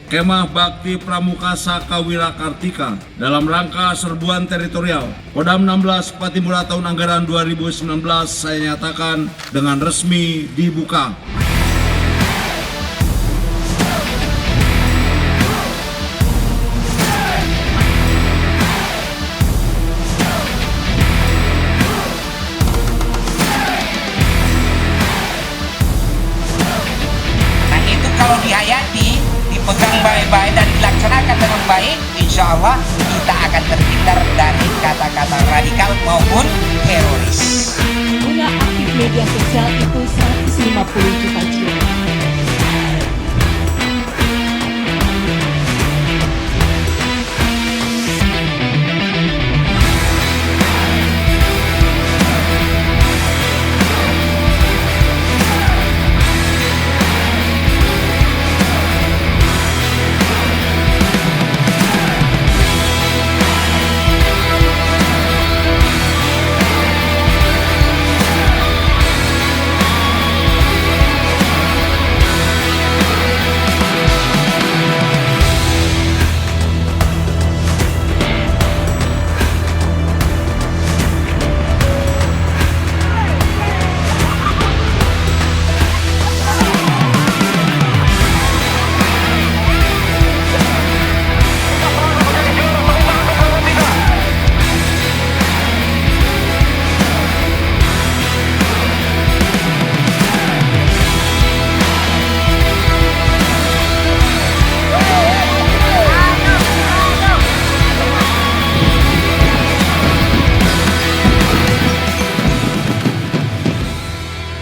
Kemah Bakti Pramuka Saka Wira Kartika dalam rangka serbuan teritorial Kodam 16 Patimura tahun anggaran 2019 saya nyatakan dengan resmi dibuka. Nah itu kalau dihayati, dipegang baik-baik dan dilaksanakan dengan baik, insya Allah kita akan terhindar dari kata-kata radikal maupun teroris. Guna aktif media sosial itu 150 juta jiwa.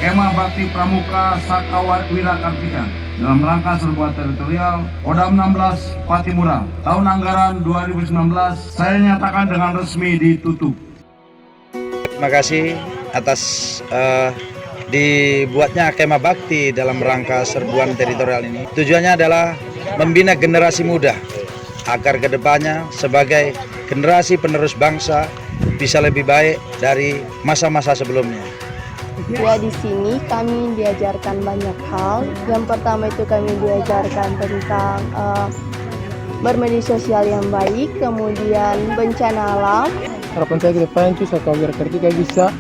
Kemah Bakti Pramuka Saka Wira Kartika dalam rangka serbuan teritorial Kodam 16 Patimura tahun anggaran 2019 saya nyatakan dengan resmi ditutup. Terima kasih atas dibuatnya Kemah Bakti dalam rangka serbuan teritorial ini. Tujuannya adalah membina generasi muda agar kedepannya sebagai generasi penerus bangsa bisa lebih baik dari masa-masa sebelumnya. Ya, di sini kami diajarkan banyak hal. Yang pertama itu kami diajarkan tentang bermedia sosial yang baik, kemudian bencana alam. Harapan saya ke depan itu Saka Wira Kartika bisa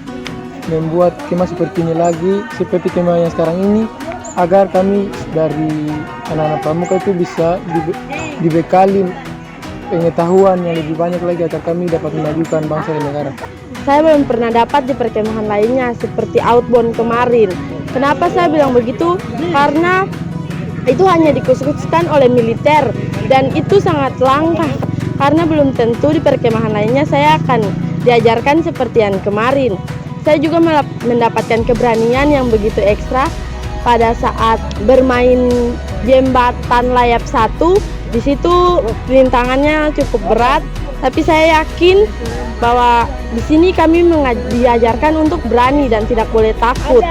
membuat kemah seperti ini lagi, seperti kemah yang sekarang ini, agar kami dari anak-anak pramuka itu bisa dibekali pengetahuan yang lebih banyak lagi agar kami dapat memajukan bangsa dan negara. Saya belum pernah dapat di perkemahan lainnya seperti outbound kemarin. Kenapa saya bilang begitu? Karena itu hanya dikhususkan oleh militer dan itu sangat langka. Karena belum tentu di perkemahan lainnya saya akan diajarkan seperti yang kemarin. Saya juga mendapatkan keberanian yang begitu ekstra pada saat bermain jembatan layap 1. Di situ rintangannya cukup berat, tapi saya yakin bahwa di sini kami diajarkan untuk berani dan tidak boleh takut.